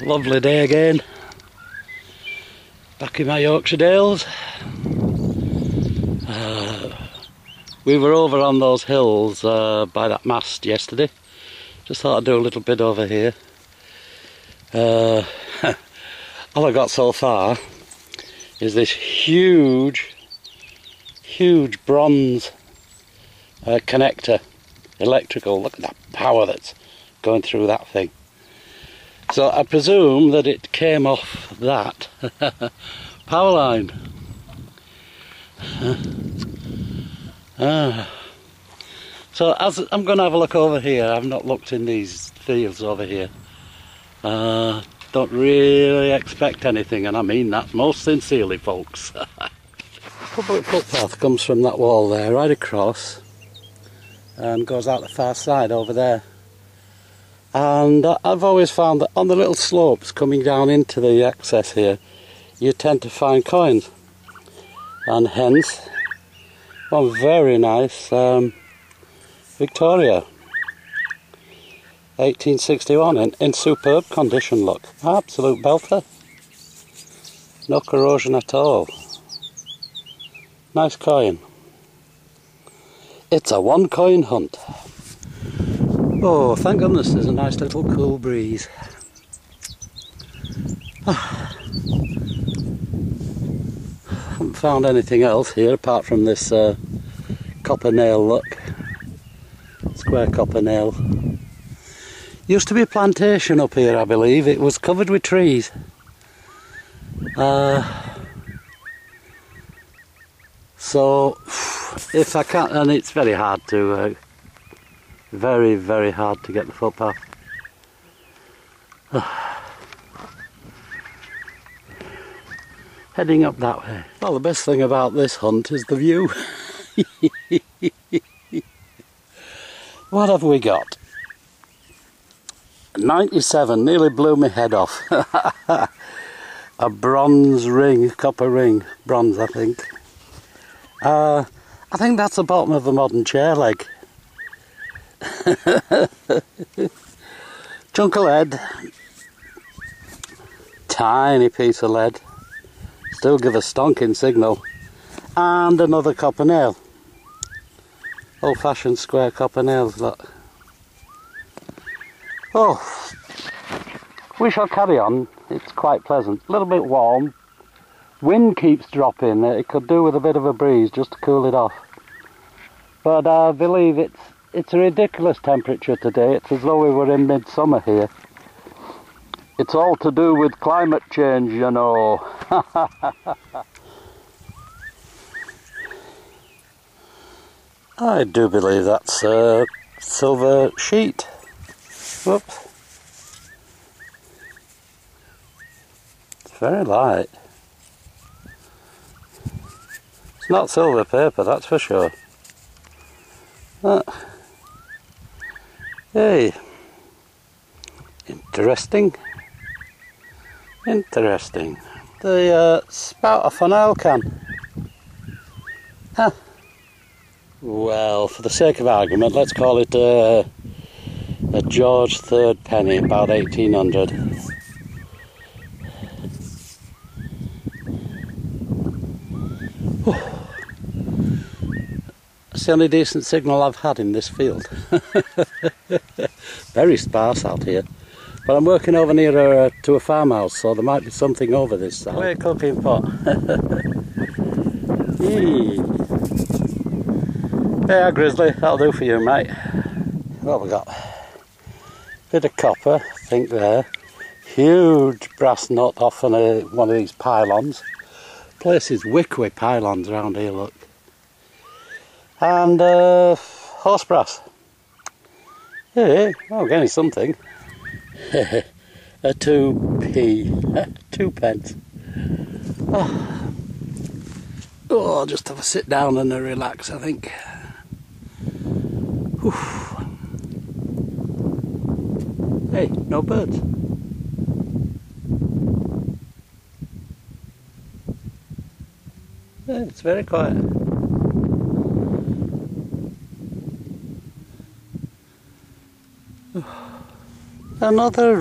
Lovely day again. Back in my Yorkshire Dales. We were over on those hills by that mast yesterday. Just thought I'd do a little bit over here. All I got so far is this huge bronze connector, electrical. Look at that power that's going through that thing. So I presume that it came off that power line. So as I'm going to have a look over here, I've not looked in these fields over here. Don't really expect anything, and I mean that most sincerely, folks. Public footpath comes from that wall there, right across, and goes out the far side over there. And I've always found that on the little slopes coming down into the access here, you tend to find coins. And hence, one very nice Victoria, 1861, in superb condition, look. Absolute belter. No corrosion at all. Nice coin. It's a one coin hunt. Oh, thank goodness there's a nice little cool breeze. Haven't found anything else here apart from this copper nail, look. Square copper nail. Used to be a plantation up here, I believe. It was covered with trees. So, if I can't, and it's very hard to, very hard to get the footpath. Heading up that way. Well, the best thing about this hunt is the view. What have we got? 97, nearly blew my head off. A bronze ring, copper ring, bronze I think. I think that's the bottom of a modern chair leg. Chunk of lead. Tiny piece of lead. Still give a stonking signal. And another copper nail. Old fashioned square copper nails, look. Oh, we shall carry on. It's quite pleasant. A little bit warm. Wind keeps dropping. It could do with a bit of a breeze just to cool it off. But I believe it's a ridiculous temperature today. It's as though we were in midsummer here. It's all to do with climate change, you know. I do believe that's a silver sheet. Whoops. It's very light. It's not silver paper, that's for sure. Hey. Interesting. Interesting. The spout off an oil can. Huh. Well, for the sake of argument, let's call it a George III penny, about 1800. That's the only decent signal I've had in this field. Very sparse out here. But I'm working over near to a farmhouse, so there might be something over this side. Clear cooking pot. Yeah, Grizzly, that'll do for you, mate. What have we got? Bit of copper, I think there. Huge brass nut off on one of these pylons. Place is wick with pylons around here, look. And horse brass. Hey, oh, getting something. A 2p, 2 pence. Oh, I'll just have a sit down and a relax, I think. Whew. Hey, no birds. Yeah, it's very quiet. Another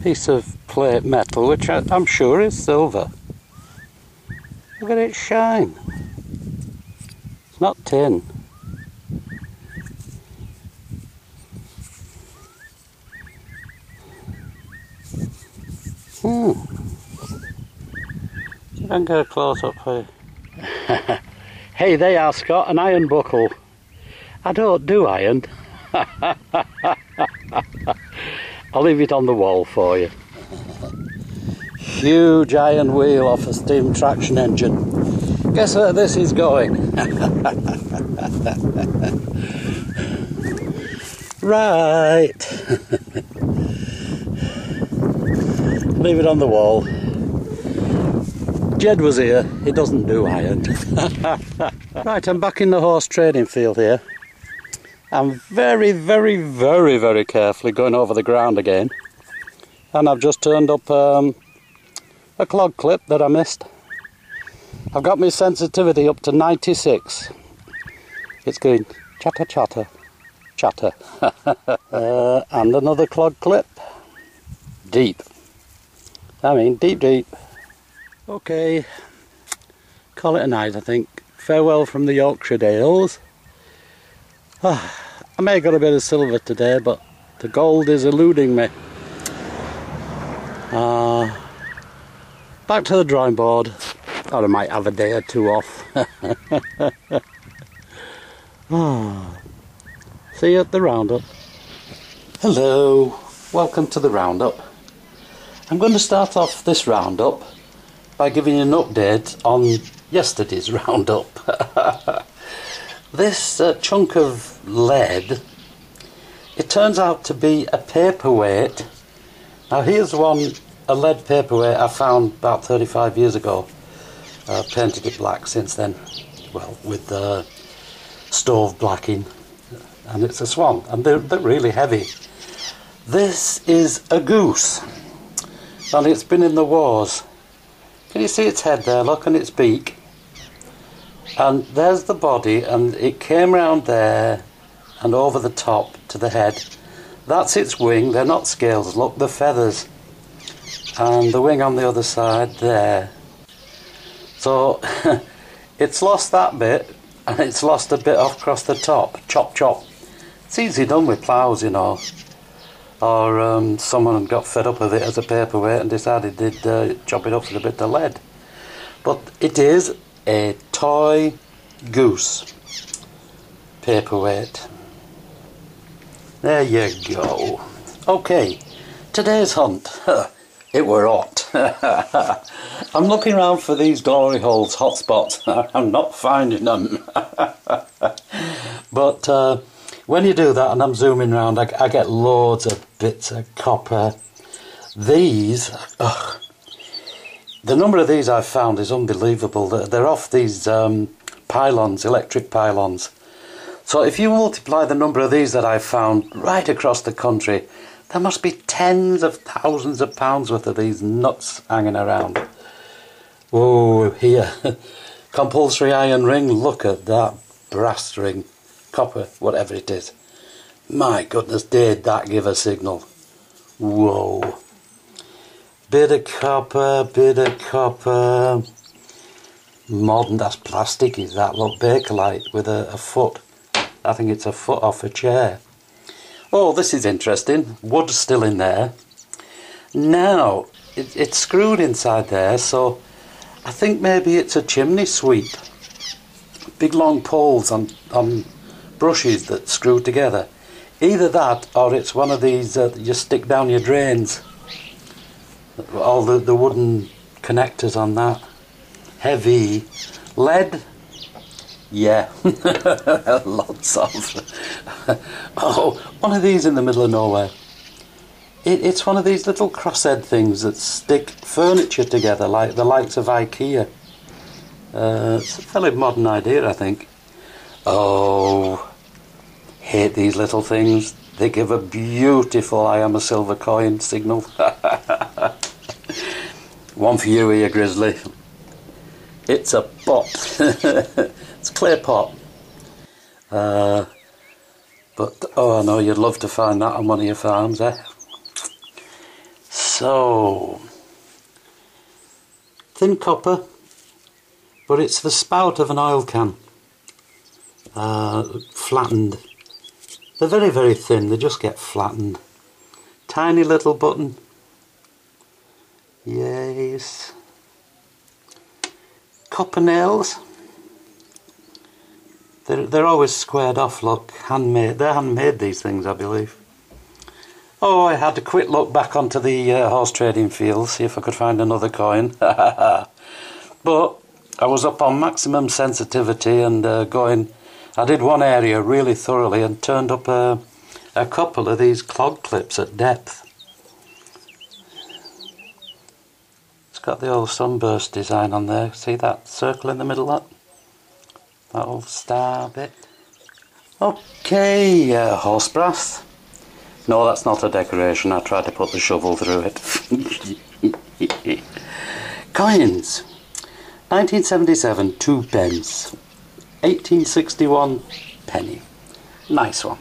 piece of plate metal, which I'm sure is silver. Look at it shine. It's not tin. See if I can get a close up for you. Hey, they are, Scott, an iron buckle. I don't do iron. I'll leave it on the wall for you. Huge iron wheel off a steam traction engine. Guess where this is going? Right. Leave it on the wall. Jed was here, he doesn't do iron. Right, I'm back in the horse trading field here. I'm very, very, very, very carefully going over the ground again. And I've just turned up a clog clip that I missed. I've got my sensitivity up to 96. It's going chatter, chatter, chatter. And another clog clip. Deep. I mean, deep, deep. Okay, call it a night, I think. Farewell from the Yorkshire Dales. I may have got a bit of silver today, but the gold is eluding me. Back to the drawing board, or I might have a day or two off. See you at the roundup. Hello, welcome to the roundup. I'm going to start off this roundup by giving you an update on yesterday's roundup. This chunk of lead, it turns out to be a paperweight. Now here's one, a lead paperweight I found about 35 years ago. Painted it black since then, well, with stove blacking, and it's a swan, and they're really heavy. This is a goose, and it's been in the wars. Can you see its head there? Look, and its beak. And there's the body, and it came round there and over the top to the head. That's its wing. They're not scales. Look, the feathers. And the wing on the other side there. So it's lost that bit, and it's lost a bit off across the top. Chop, chop. It's easy done with ploughs, you know. Or someone got fed up with it as a paperweight and decided they'd chop it up with a bit of lead. But it is a toy goose paperweight. There you go. Okay, today's hunt. It were hot. I'm looking around for these glory holes, hot spots. I'm not finding them. But when you do that, and I'm zooming around, I get loads of bits of copper. These, the number of these I've found is unbelievable. They're off these pylons, electric pylons. So if you multiply the number of these that I've found right across the country, there must be tens of thousands of pounds worth of these nuts hanging around. Whoa, here. Compulsory iron ring, look at that brass ring. Copper, whatever it is. My goodness, did that give a signal? Whoa. Bit of copper, bit of copper. Modern, that's plastic, is that? Look, Bakelite with a foot. I think it's a foot off a chair. Oh, this is interesting. Wood's still in there. Now, it's screwed inside there, so I think maybe it's a chimney sweep. Big long poles on brushes that screw together. Either that, or it's one of these that you stick down your drains. All the wooden connectors on that. Heavy. Lead? Yeah. Lots of. Oh, one of these in the middle of nowhere. It's one of these little crosshead things that stick furniture together, like the likes of IKEA. It's a fairly modern idea, I think. Oh, hate these little things. They give a beautiful I am a silver coin signal. One for you here, Grizzly. It's a pot. It's a clay pot. But, oh, I know you'd love to find that on one of your farms, eh? So, thin copper, but it's the spout of an oil can, flattened. They're very, very thin, they just get flattened. Tiny little button. Yes. Copper nails. They're always squared off, look, handmade. They're handmade, these things, I believe. Oh, I had a quick look back onto the horse trading field, see if I could find another coin. But I was up on maximum sensitivity and I did one area really thoroughly and turned up a couple of these clog clips at depth. It's got the old sunburst design on there. See that circle in the middle of that? That old star bit. Okay, horse brass. No, that's not a decoration. I tried to put the shovel through it. Coins. 1977, 2 pence. 1861, penny. Nice one.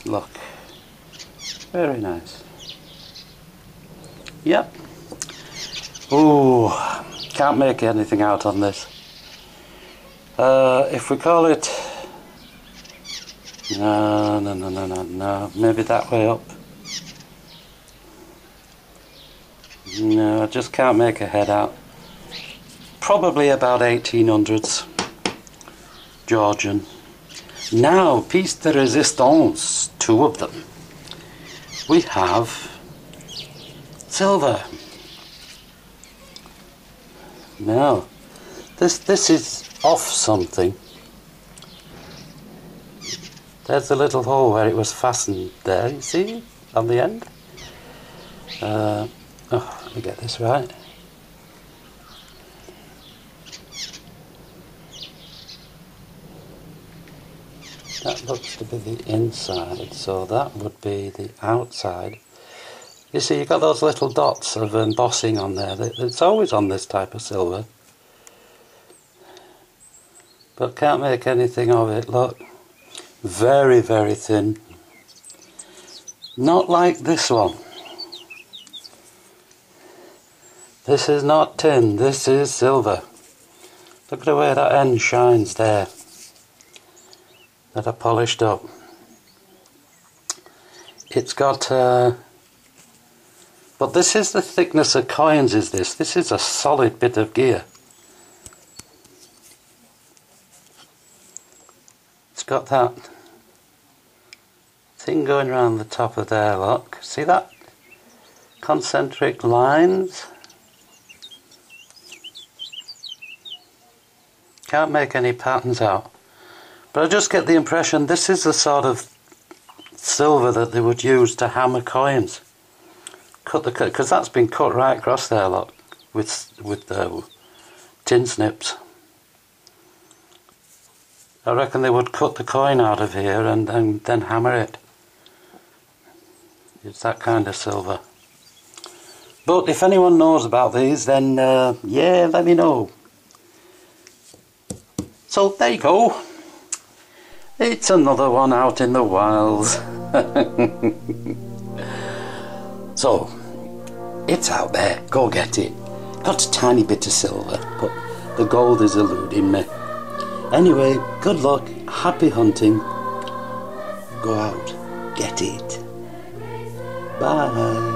Look. Very nice. Yep. Ooh, can't make anything out on this. If we call it... No, maybe that way up. No, I just can't make a head out. Probably about 1800s. Georgian. Now, piece de resistance, 2 of them. We have silver. Now, this is off something. There's a little hole where it was fastened there, you see, on the end. Oh, let me get this right. That looks to be the inside, so that would be the outside. You see, you've got those little dots of embossing on there. It's always on this type of silver. But can't make anything of it, look. Very, very thin. Not like this one. This is not tin, this is silver. Look at the way that end shines there. That I polished up. It's got but this is the thickness of coins, is this. This is a solid bit of gear. It's got that thing going around the top of there, look. See that? Concentric lines. Can't make any patterns out. But I just get the impression this is the sort of silver that they would use to hammer coins. Cut the cut, because that's been cut right across there, look, with tin snips. I reckon they would cut the coin out of here and then hammer it. It's that kind of silver. But if anyone knows about these, then yeah, let me know. So there you go. It's another one out in the wilds. So, it's out there. Go get it. Got a tiny bit of silver, but the gold is eluding me. Anyway, good luck. Happy hunting. Go out. Get it. Bye.